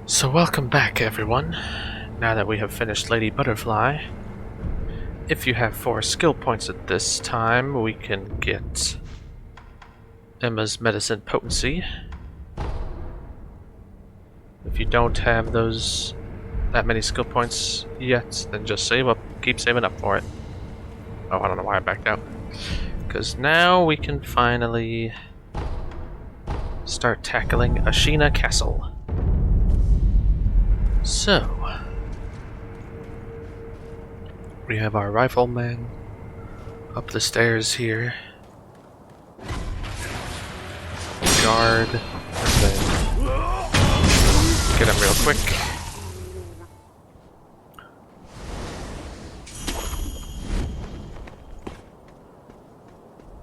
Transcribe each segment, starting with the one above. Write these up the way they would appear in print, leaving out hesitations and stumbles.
So welcome back, everyone. Now that we have finished Lady Butterfly, if you have 4 skill points at this time, we can get Emma's Medicine Potency. If you don't have that many skill points yet, then just save up, keep saving up for it. Oh, I don't know why I backed out. Because now we can finally start tackling Ashina Castle. So, we have our rifleman up the stairs here. Guard, and then get him real quick.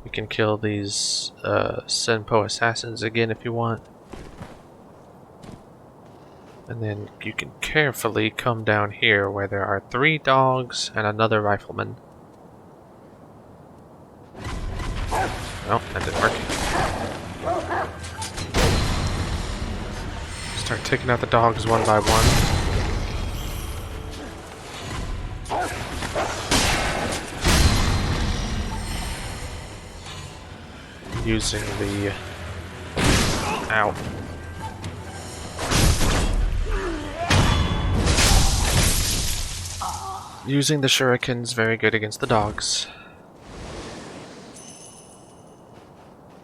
You can kill these Senpo assassins again if you want. And then you can carefully come down here where there are 3 dogs and another rifleman. Oh, that didn't work. Start taking out the dogs one by one. Using the... Ow. Using the shurikens, very good against the dogs.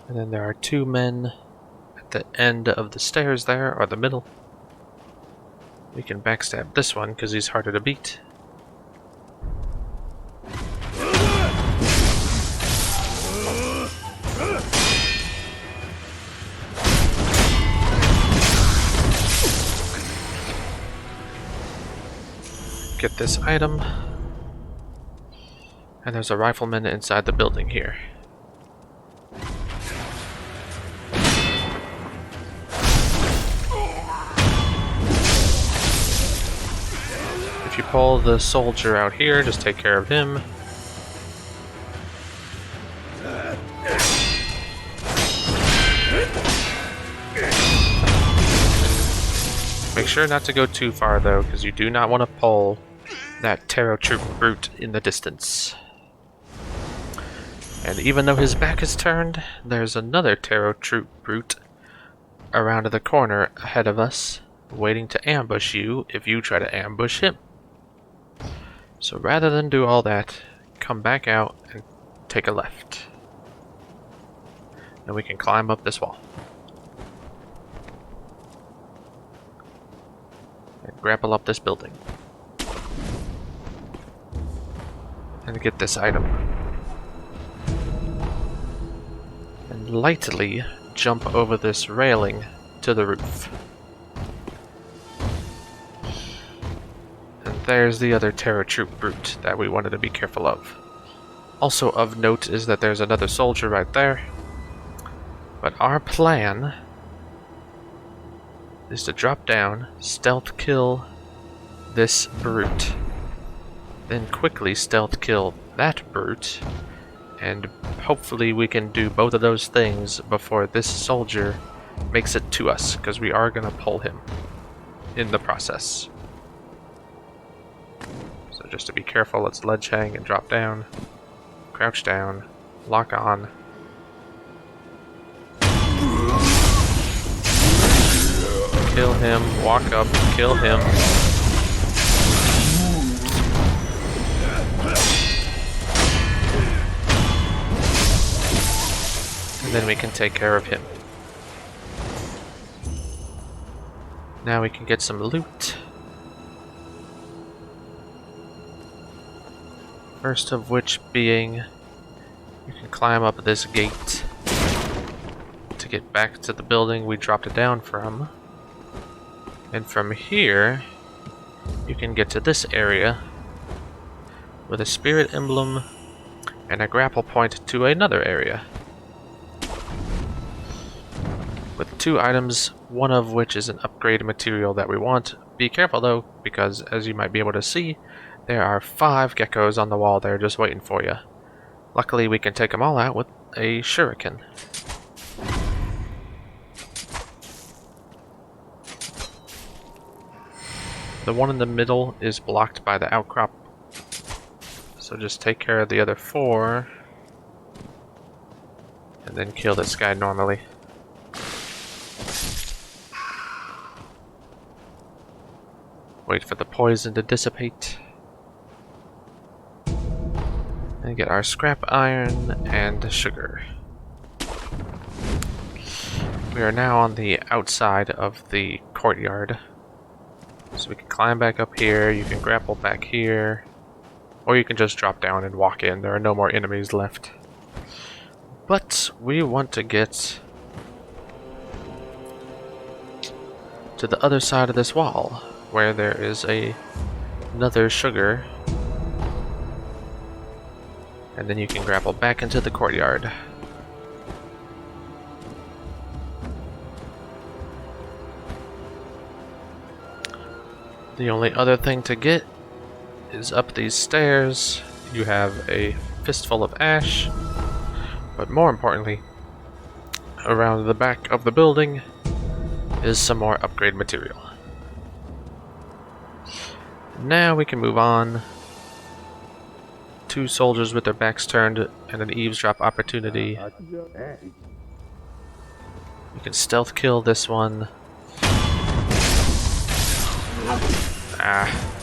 And then there are 2 men at the end of the stairs there, or the middle. We can backstab this one because he's harder to beat. Get this item. And there's a rifleman inside the building here. If you pull the soldier out here, just take care of him. Make sure not to go too far though, because you do not want to pull that Tarot Troop brute in the distance. And even though his back is turned, there's another Tarot Troop brute around the corner ahead of us, waiting to ambush you if you try to ambush him. So rather than do all that, come back out and take a left. And we can climb up this wall. And grapple up this building. And get this item. And lightly jump over this railing to the roof. And there's the other Tarot Troop brute that we wanted to be careful of. Also of note is that there's another soldier right there. But our plan is to drop down, stealth kill this brute. Then quickly stealth kill that brute, and hopefully we can do both of those things before this soldier makes it to us, because we are going to pull him in the process. So just to be careful, let's ledge hang and drop down, crouch down, lock on. Kill him, walk up, kill him. And then we can take care of him. Now we can get some loot. First of which being, you can climb up this gate to get back to the building we dropped it down from. And from here, you can get to this area with a spirit emblem and a grapple point to another area. With 2 items, one of which is an upgrade material that we want. Be careful though, because as you might be able to see, there are 5 geckos on the wall there just waiting for you. Luckily we can take them all out with a shuriken. The one in the middle is blocked by the outcrop. So just take care of the other 4. And then kill this guy normally. Wait for the poison to dissipate. And get our scrap iron and sugar. We are now on the outside of the courtyard. So we can climb back up here, you can grapple back here, or you can just drop down and walk in. There are no more enemies left. But we want to get to the other side of this wall, where there is another sugar. And then you can grapple back into the courtyard. The only other thing to get is up these stairs. You have a fistful of ash, but more importantly, around the back of the building is some more upgrade material. Now we can move on. 2 soldiers with their backs turned and an eavesdrop opportunity. You can stealth kill this one.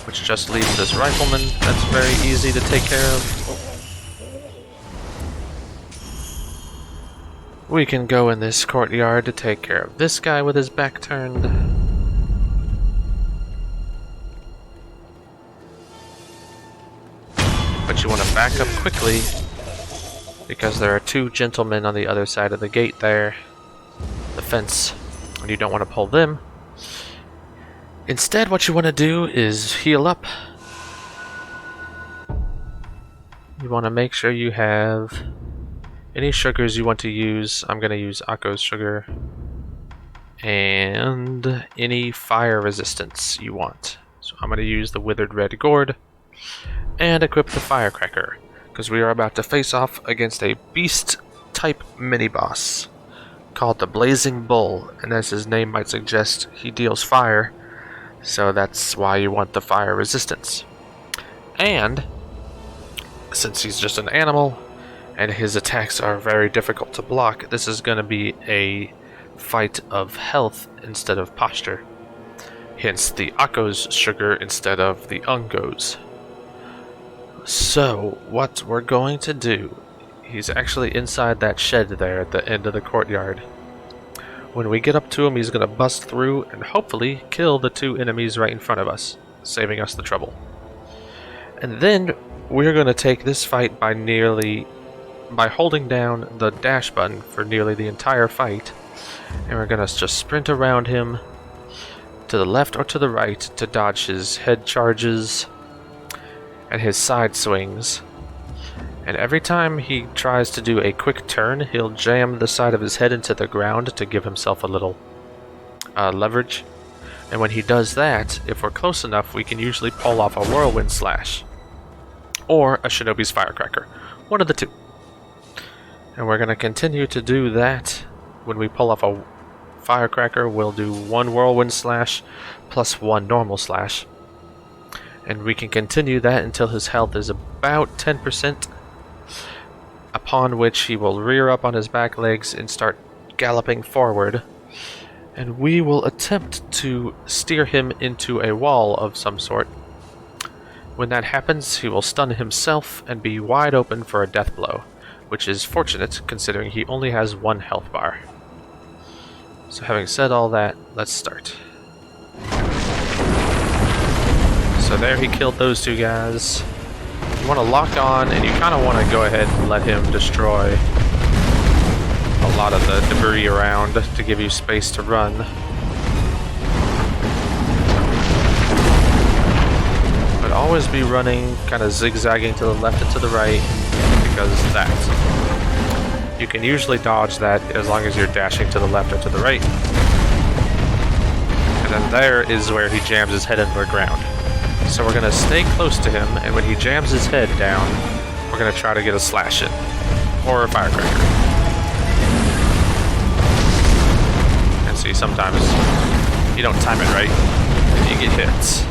Which just leaves this rifleman. That's very easy to take care of. We can go in this courtyard to take care of this guy with his back turned. But you want to back up quickly, because there are 2 gentlemen on the other side of the gate there, the fence, and you don't want to pull them. Instead, what you want to do is heal up. You want to make sure you have any sugars you want to use. I'm going to use Akko's sugar. And any fire resistance you want. So I'm going to use the Withered Red Gourd and equip the Firecracker, because we are about to face off against a beast-type mini-boss called the Blazing Bull, and as his name might suggest, he deals fire. So that's why you want the fire resistance. And since he's just an animal and his attacks are very difficult to block, this is going to be a fight of health instead of posture. Hence the Akko's sugar instead of the Ungo's. So what we're going to do, he's actually inside that shed there at the end of the courtyard. When we get up to him, he's going to bust through and hopefully kill the 2 enemies right in front of us, saving us the trouble. And then we're going to take this fight by holding down the dash button for nearly the entire fight, and we're going to just sprint around him to the left or to the right to dodge his head charges and his side swings. And every time he tries to do a quick turn, he'll jam the side of his head into the ground to give himself a little leverage. And when he does that, if we're close enough, we can usually pull off a Whirlwind Slash or a Shinobi's Firecracker. One of the 2. And we're going to continue to do that. When we pull off a Firecracker, we'll do 1 Whirlwind Slash plus 1 normal slash. And we can continue that until his health is about 10%. Upon which he will rear up on his back legs and start galloping forward, and we will attempt to steer him into a wall of some sort. When that happens, he will stun himself and be wide open for a death blow, which is fortunate considering he only has 1 health bar. So having said all that, let's start. So there he killed those 2 guys. You want to lock on, and you kind of want to go ahead and let him destroy a lot of the debris around to give you space to run. But always be running, kind of zigzagging to the left and to the right, because that. You can usually dodge that as long as you're dashing to the left or to the right. And then there is where he jams his head into the ground. So we're going to stay close to him, and when he jams his head down, we're going to try to get a slash in, or a firecracker. And see, sometimes you don't time it right, and you get hit.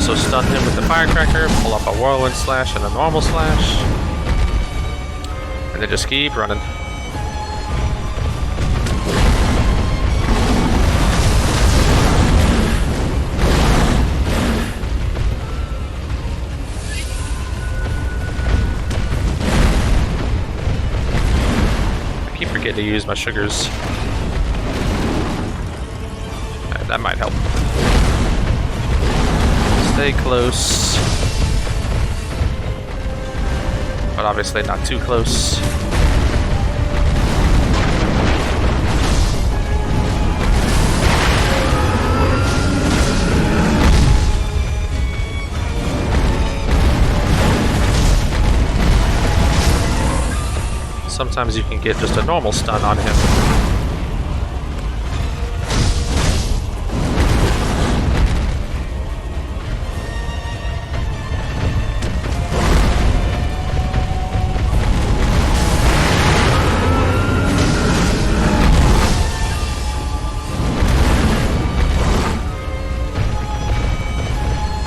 also stun him with the firecracker, pull up a whirlwind slash and a normal slash, and then just keep running. I keep forgetting to use my sugars. That might help. Stay close. But obviously not too close. Sometimes you can get just a normal stun on him.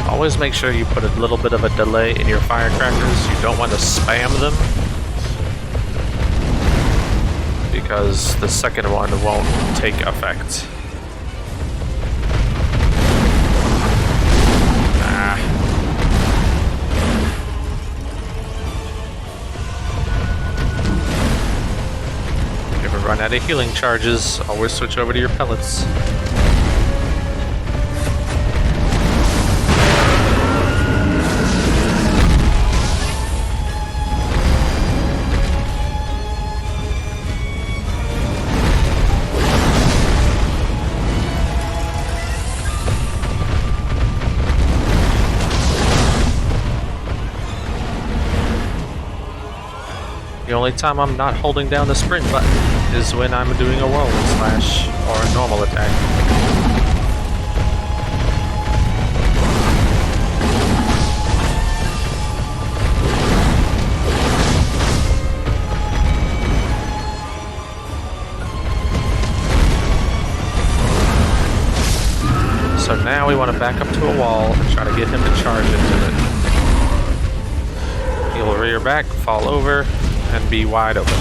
Always make sure you put a little bit of a delay in your firecrackers. You don't want to spam them, because the second one won't take effect. If you ever run out of healing charges, always switch over to your pellets. The only time I'm not holding down the sprint button is when I'm doing a whirlwind slash or a normal attack. So now we want to back up to a wall and try to get him to charge into it. He'll rear back, fall over, and be wide open.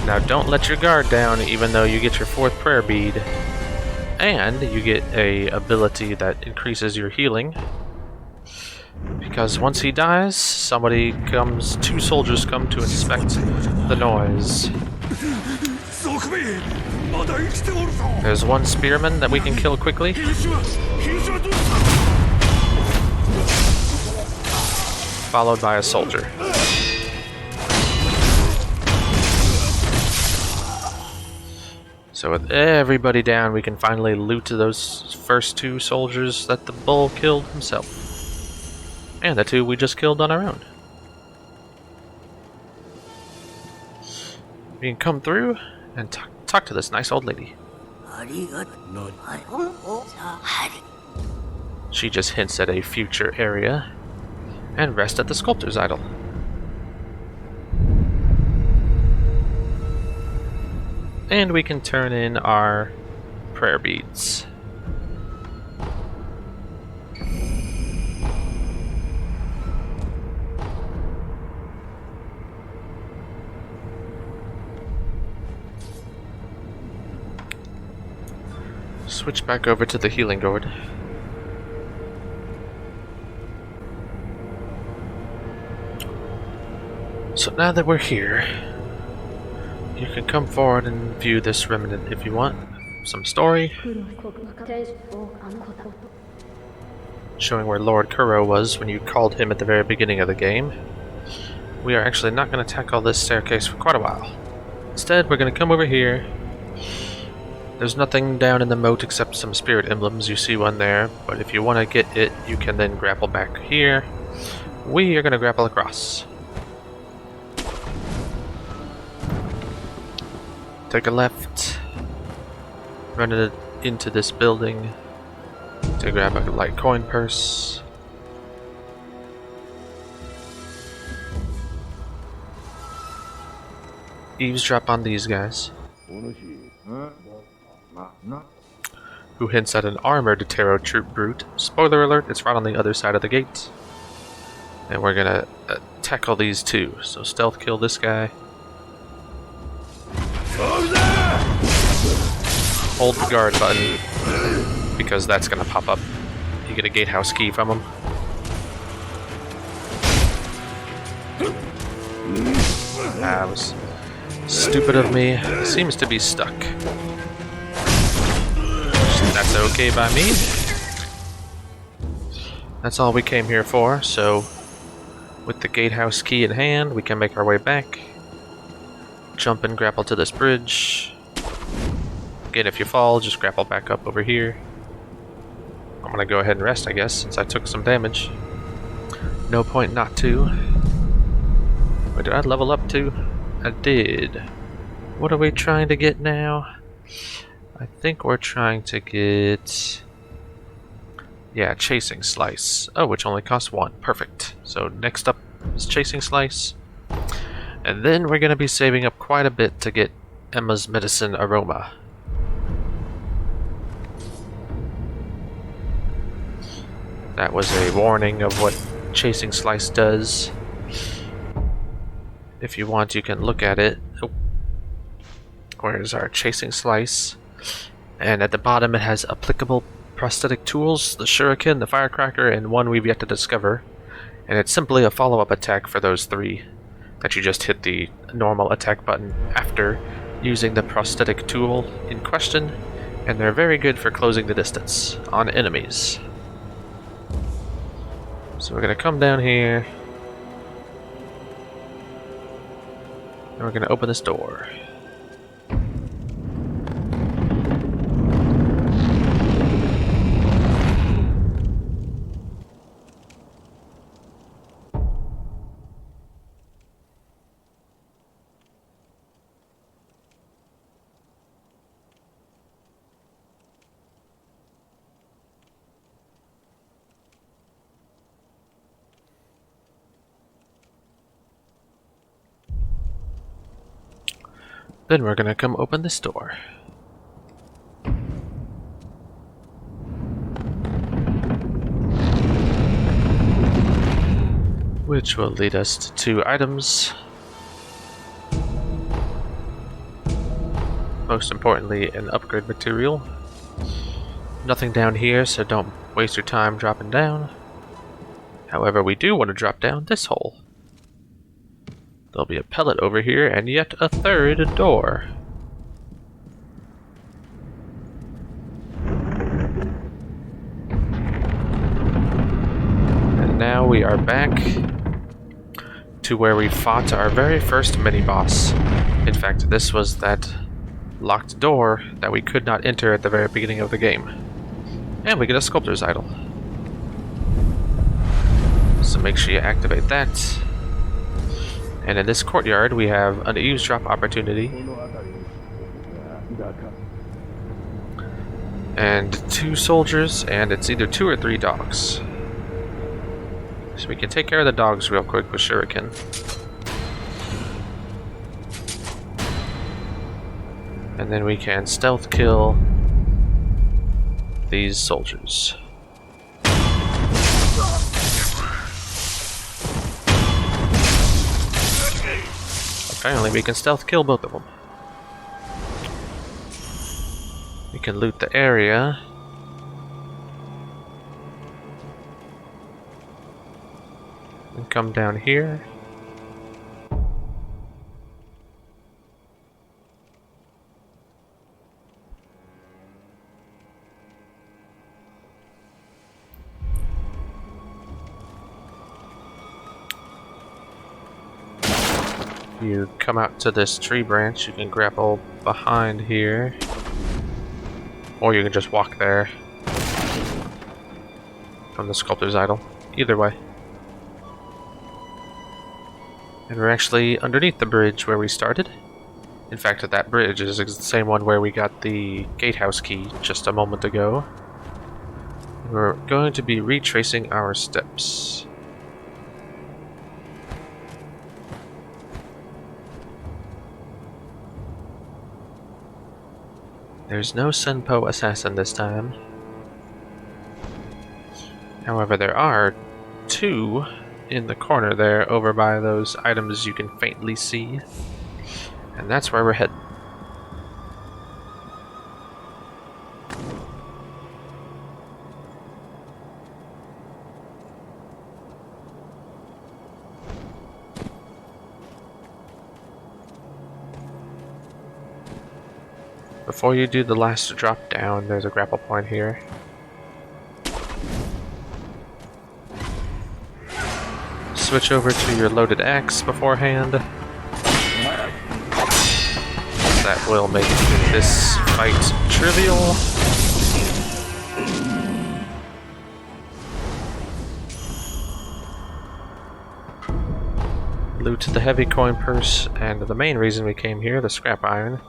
Now don't let your guard down even though you get your 4th prayer bead. And you get a ability that increases your healing. Because once he dies, 2 soldiers come to inspect the noise. There's one spearman that we can kill quickly. Followed by a soldier. So with everybody down, we can finally loot those first 2 soldiers that the bull killed himself. And the 2 we just killed on our own. We can come through and talk to this nice old lady. She just hints at a future area. And rest at the sculptor's idol. And we can turn in our prayer beads. Switch back over to the healing gourd. So now that we're here, you can come forward and view this remnant if you want. Some story. Showing where Lord Kuro was when you called him at the very beginning of the game. We are actually not going to tackle this staircase for quite a while. Instead, we're going to come over here. There's nothing down in the moat except some spirit emblems. You see one there, but if you want to get it, you can then grapple back here. We are going to grapple across. Take a left, run it into this building to grab a light coin purse. eavesdrop on these guys. Who hints at an armored Tarot Troop brute. Spoiler alert, it's right on the other side of the gate. And we're gonna tackle these two. So stealth kill this guy. Hold the guard button, because that's gonna pop up. You get a gatehouse key from him. That was stupid of me. Seems to be stuck. That's okay by me. That's all we came here for, so with the gatehouse key in hand, we can make our way back. Jump and grapple to this bridge. Again, if you fall, just grapple back up over here. I'm gonna go ahead and rest, I guess, since I took some damage. No point not to. Wait, did I level up too? I did. What are we trying to get now? I think we're trying to get... yeah, Chasing Slice. Oh, which only costs 1. Perfect. So next up is Chasing Slice. And then we're going to be saving up quite a bit to get Emma's Medicine Aroma. That was a warning of what Chasing Slice does. If you want, you can look at it. Oh. Where's our Chasing Slice? And at the bottom it has applicable prosthetic tools, the shuriken, the firecracker, and one we've yet to discover. And it's simply a follow-up attack for those 3 that you just hit the normal attack button after using the prosthetic tool in question, and they're very good for closing the distance on enemies. So we're going to come down here, and we're going to open this door. Then we're gonna come open this door. Which will lead us to 2 items. Most importantly, an upgrade material. Nothing down here, so don't waste your time dropping down. However, we do want to drop down this hole. There'll be a pellet over here, and yet a 3rd door. And now we are back to where we fought our very first mini-boss. In fact, this was that locked door that we could not enter at the very beginning of the game. And we get a Sculptor's Idol. So make sure you activate that. And in this courtyard, we have an eavesdrop opportunity. And 2 soldiers, and it's either 2 or 3 dogs. So we can take care of the dogs real quick with shuriken. And then we can stealth kill these soldiers. Apparently we can stealth kill both of them. We can loot the area. And come down here. You come out to this tree branch, you can grapple behind here, or you can just walk there from the Sculptor's Idol. Either way. And we're actually underneath the bridge where we started. In fact, that bridge is the same one where we got the gatehouse key just a moment ago. We're going to be retracing our steps. There's no Senpo assassin this time. However, there are two in the corner there, over by those items you can faintly see. And that's where we're heading. Before you do the last drop down, there's a grapple point here. Switch over to your loaded axe beforehand. That will make this fight trivial. Loot the heavy coin purse, and the main reason we came here, the scrap iron.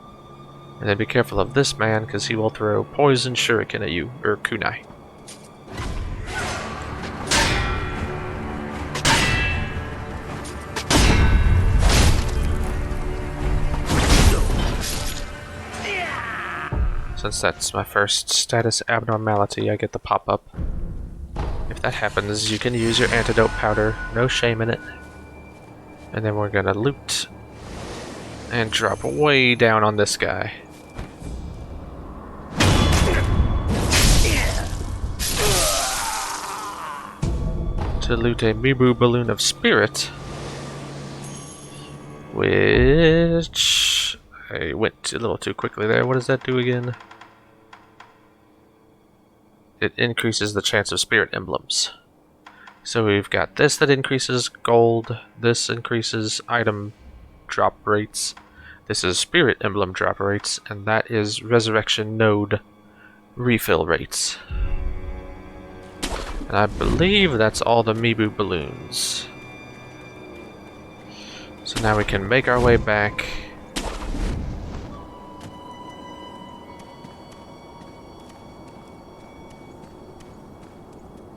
And then be careful of this man, because he will throw poison shuriken at you, or kunai. Since that's my first status abnormality, I get the pop-up. If that happens, you can use your antidote powder, no shame in it. And then we're gonna loot and drop way down on this guy. To loot a Mibu Balloon of Spirit, which I went a little too quickly there. What does that do again? It increases the chance of spirit emblems. So we've got this that increases gold, this increases item drop rates, this is spirit emblem drop rates, and that is resurrection node refill rates. And I believe that's all the Mibu balloons. So now we can make our way back.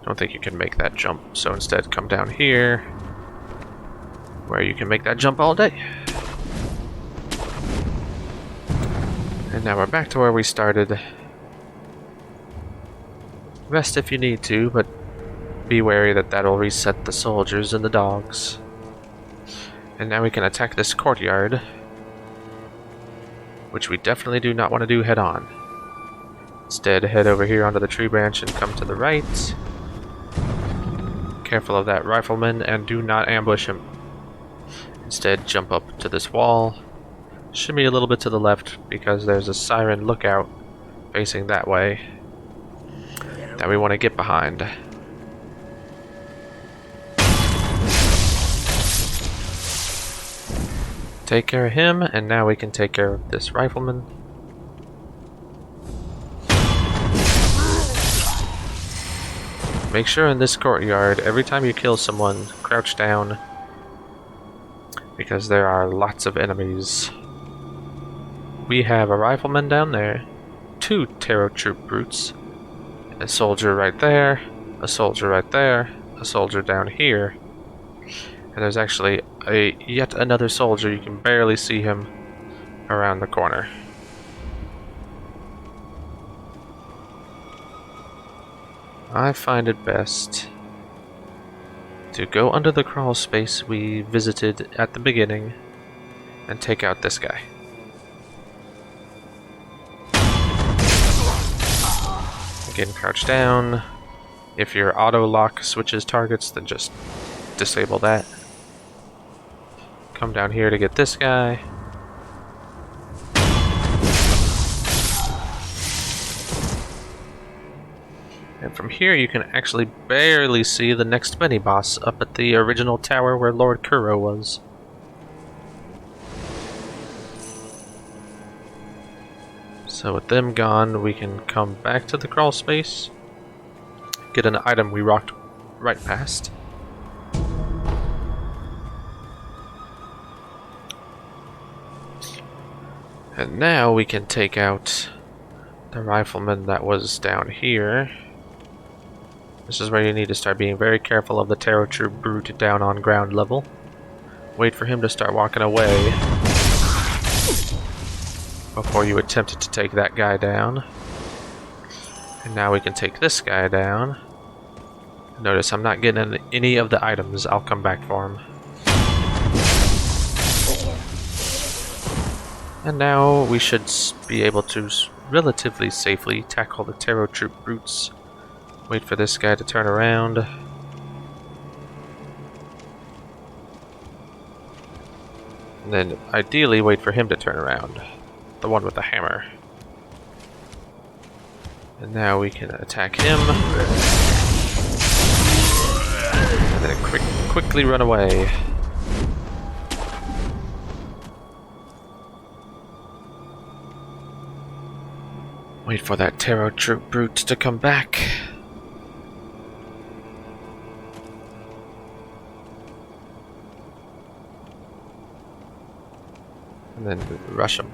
Don't think you can make that jump, so instead come down here, where you can make that jump all day. And now we're back to where we started. Rest if you need to, but be wary that that'll reset the soldiers and the dogs. And now we can attack this courtyard, which we definitely do not want to do head on. Instead, head over here onto the tree branch and come to the right. Careful of that rifleman and do not ambush him. Instead, jump up to this wall. Shimmy a little bit to the left because there's a siren lookout facing that way that we want to get behind. Take care of him, and now we can take care of this rifleman. Make sure in this courtyard, every time you kill someone, crouch down, because there are lots of enemies. We have a rifleman down there, 2 Tarot Troop brutes, a soldier right there, a soldier right there, a soldier down here, and there's actually yet another soldier. You can barely see him around the corner. I find it best to go under the crawl space we visited at the beginning and take out this guy. Again, crouch down. If your auto lock switches targets, then just disable that. Come down here to get this guy. And from here you can actually barely see the next mini-boss up at the original tower where Lord Kuro was. So with them gone, we can come back to the crawl space, get an item we rocked right past. And now we can take out the rifleman that was down here. This is where you need to start being very careful of the Tarot Troop brute down on ground level. Wait for him to start walking away. before you attempted to take that guy down. And now we can take this guy down. Notice I'm not getting any of the items. I'll come back for him. And now we should be able to relatively safely tackle the Terror Troop brutes. Wait for this guy to turn around. And then ideally wait for him to turn around. The one with the hammer. And now we can attack him. And then quickly run away. Wait for that Terror Troop brute to come back. And then rush him.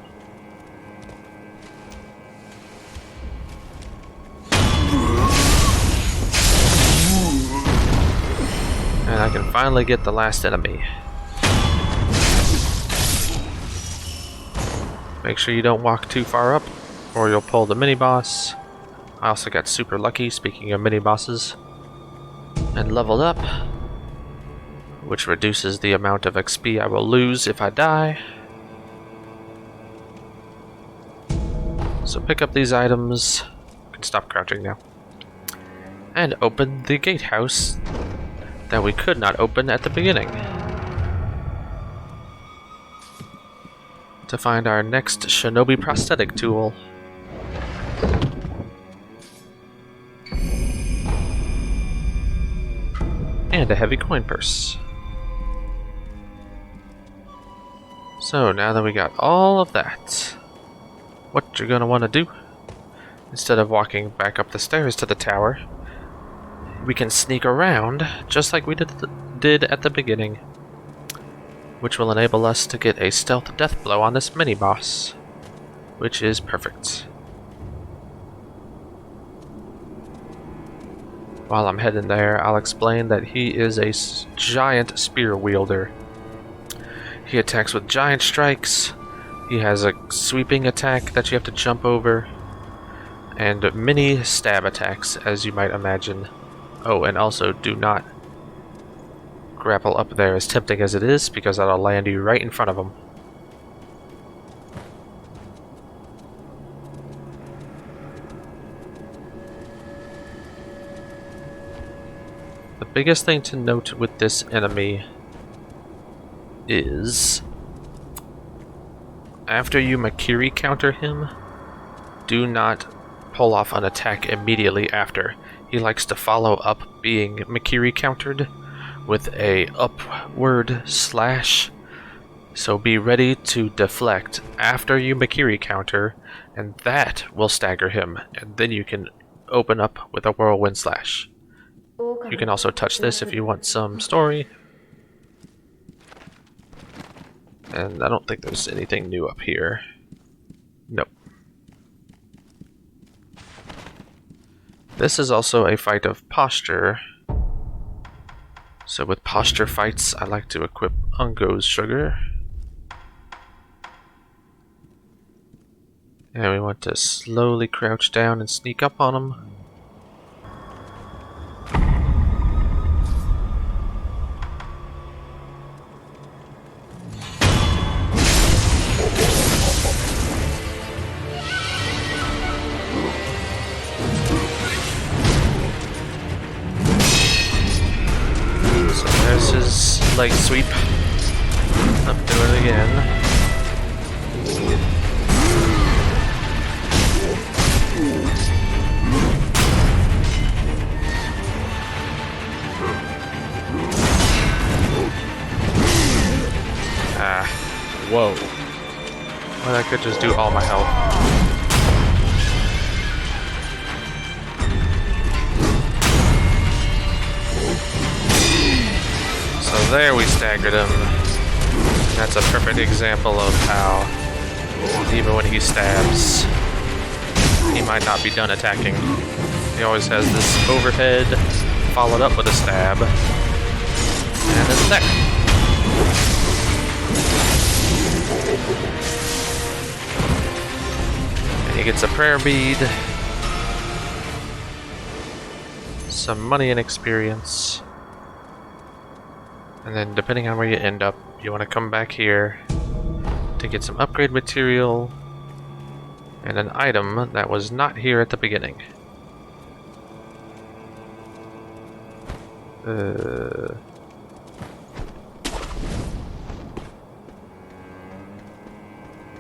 And I can finally get the last enemy. Make sure you don't walk too far up, or you'll pull the mini-boss. I also got super lucky, speaking of mini-bosses, and leveled up, which reduces the amount of XP I will lose if I die. So pick up these items. You can stop crouching now. And open the gatehouse that we could not open at the beginning. To find our next shinobi prosthetic tool. And a heavy coin purse. So now that we got all of that, what you're gonna want to do, instead of walking back up the stairs to the tower, we can sneak around just like we did at the beginning, which will enable us to get a stealth death blow on this mini-boss, which is perfect. While I'm heading there, I'll explain that he is a giant spear wielder. He attacks with giant strikes. He has a sweeping attack that you have to jump over, and many stab attacks, as you might imagine. Oh, and also do not grapple up there, as tempting as it is, because that'll land you right in front of him. The biggest thing to note with this enemy is, after you Makiri counter him, do not pull off an attack immediately after. He likes to follow up being Makiri countered with a upward slash, so be ready to deflect after you Makiri counter, and that will stagger him, and then you can open up with a whirlwind slash. You can also touch this if you want some story. And I don't think there's anything new up here. Nope. This is also a fight of posture. So with posture fights, I like to equip Ungo's sugar. And we want to slowly crouch down and sneak up on him. There's his leg sweep. Up to it again. Ah, whoa. Well, that could just do all my health. So there we staggered him. That's a perfect example of how, even when he stabs, he might not be done attacking. He always has this overhead, followed up with a stab, and it's there. He gets a prayer bead, some money and experience, and then depending on where you end up, you want to come back here to get some upgrade material and an item that was not here at the beginning.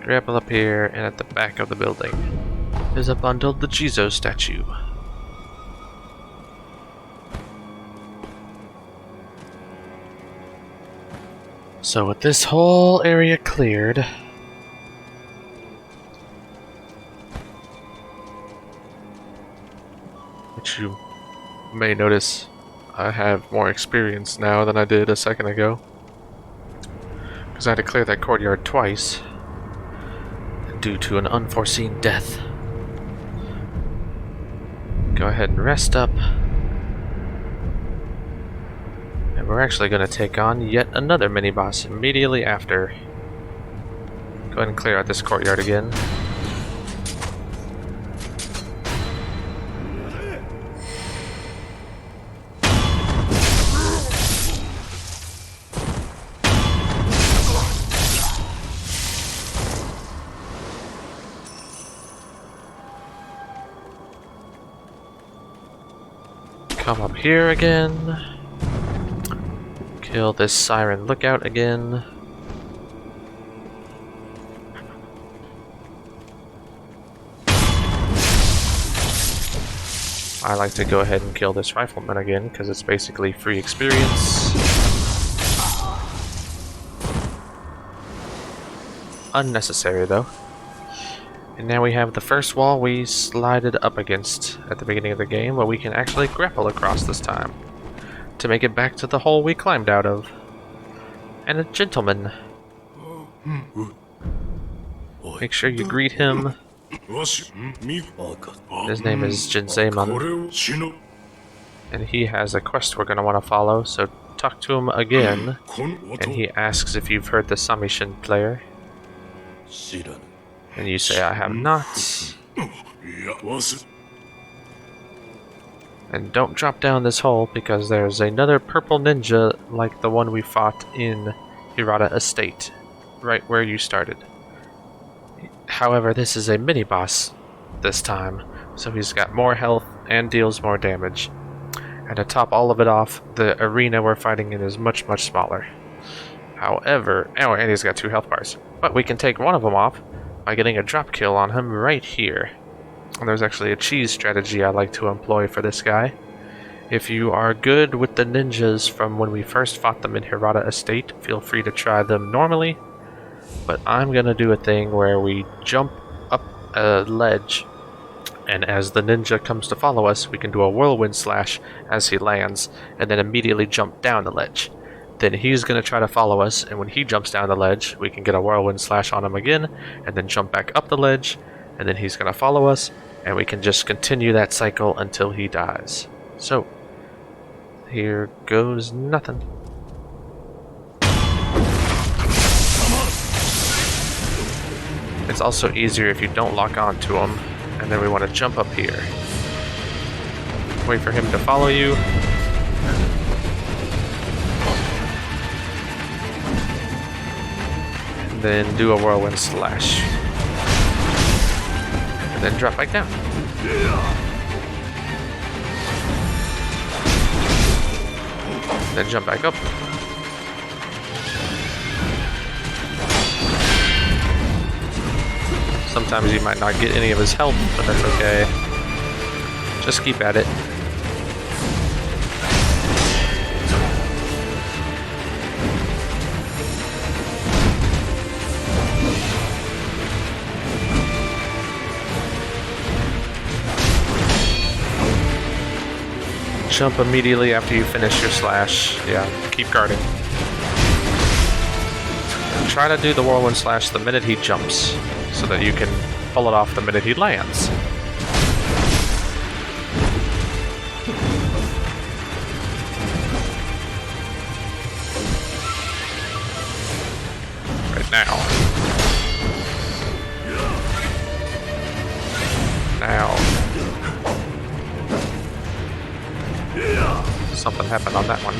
Grapple up here, and at the back of the building is a bundled the Jizo statue. So with this whole area cleared, which you may notice I have more experience now than I did a second ago, because I had to clear that courtyard twice due to an unforeseen death. Go ahead and rest up. And we're actually going to take on yet another mini-boss immediately after. Go ahead and clear out this courtyard again. Come up here again. Kill this Siren Lookout again. I like to go ahead and kill this Rifleman again because it's basically free experience. Unnecessary though. And now we have the first wall we slided up against at the beginning of the game, where we can actually grapple across this time to make it back to the hole we climbed out of. And a gentleman. Make sure you greet him. His name is Jinseimon. And he has a quest we're going to want to follow, so talk to him again. And he asks if you've heard the Samishin player. And you say, I have not. And don't drop down this hole, because there's another purple ninja like the one we fought in Hirata Estate, right where you started. However, this is a mini-boss this time, so he's got more health and deals more damage. And to top all of it off, the arena we're fighting in is much, much smaller. However, oh, and he's got 2 health bars. But we can take one of them off by getting a drop kill on him right here. And there's actually a cheese strategy I like to employ for this guy. If you are good with the ninjas from when we first fought them in Hirata Estate, feel free to try them normally. But I'm gonna do a thing where we jump up a ledge, and as the ninja comes to follow us, we can do a whirlwind slash as he lands, and then immediately jump down the ledge. Then he's going to try to follow us, and when he jumps down the ledge, we can get a whirlwind slash on him again, and then jump back up the ledge, and then he's going to follow us, and we can just continue that cycle until he dies. So, here goes nothing. It's also easier if you don't lock on to him, and then we want to jump up here. Wait for him to follow you. Then do a whirlwind slash. And then drop back down. Then jump back up. Sometimes you might not get any of his health, but that's okay. Just keep at it. Jump immediately after you finish your slash. Yeah, keep guarding. And try to do the whirlwind slash the minute he jumps, so that you can pull it off the minute he lands. Right now. Ow. Something happened on that one.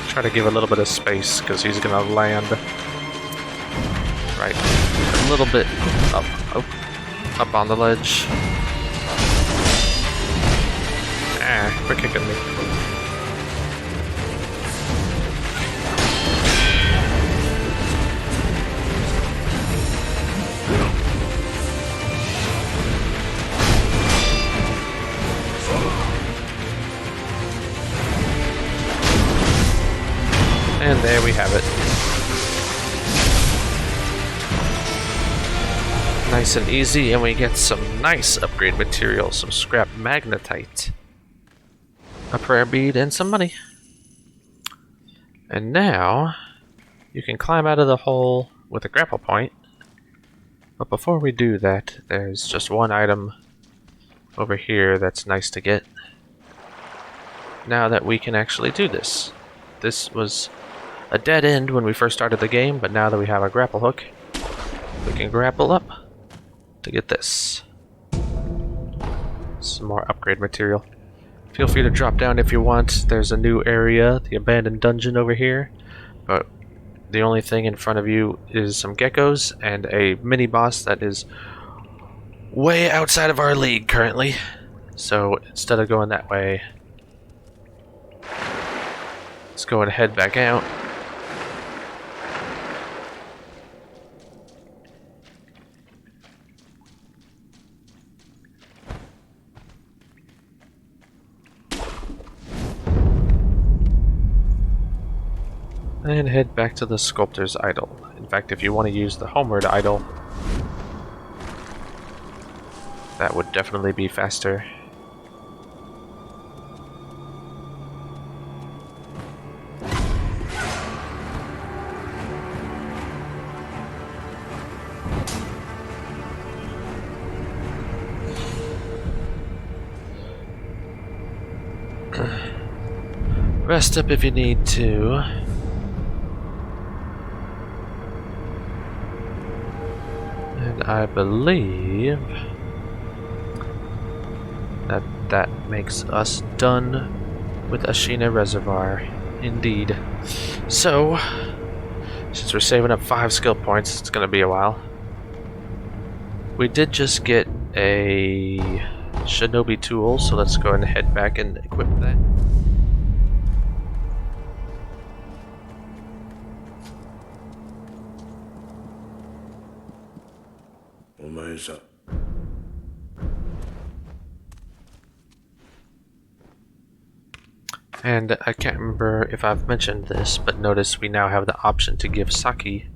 Try to give a little bit of space because he's gonna land right a little bit up on the ledge. Ah, quit kicking me. And there we have it. Nice and easy, and we get some nice upgrade material, some scrap magnetite, a prayer bead, and some money. And now, you can climb out of the hole with a grapple point. But before we do that, there's just one item over here that's nice to get. Now that we can actually do this. This was a dead end when we first started the game, but now that we have a grapple hook, we can grapple up to get this. Some more upgrade material. Feel free to drop down if you want. There's a new area, the abandoned dungeon over here, but the only thing in front of you is some geckos and a mini boss that is way outside of our league currently. So instead of going that way, let's go and head back out. And head back to the sculptor's idol. In fact, if you want to use the homeward idol, that would definitely be faster. Rest up if you need to. And I believe that makes us done with Ashina Reservoir. Indeed. So, since we're saving up 5 skill points, it's gonna be a while. We did just get a shinobi tool, so let's go and head back and equip that. And I can't remember if I've mentioned this, but notice we now have the option to give sake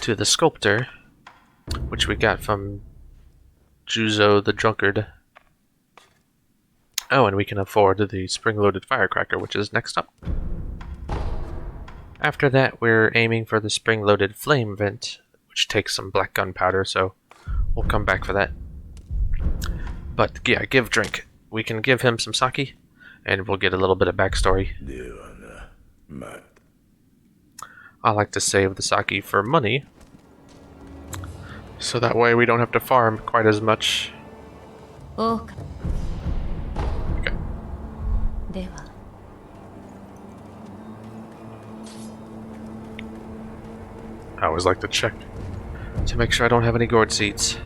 to the sculptor, which we got from Juzo the Drunkard. Oh, and we can afford the spring-loaded firecracker, which is next up. After that, we're aiming for the spring-loaded flame vent, which takes some black gunpowder, so we'll come back for that. But yeah, give drink. We can give him some sake, and we'll get a little bit of backstory. I like to save the sake for money, so that way we don't have to farm quite as much. Okay. I always like to check to make sure I don't have any gourd seeds.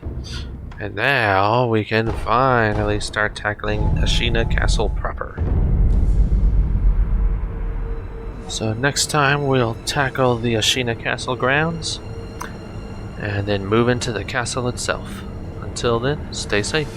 And now we can finally start tackling Ashina Castle proper. So next time we'll tackle the Ashina Castle grounds and then move into the castle itself. Until then, stay safe.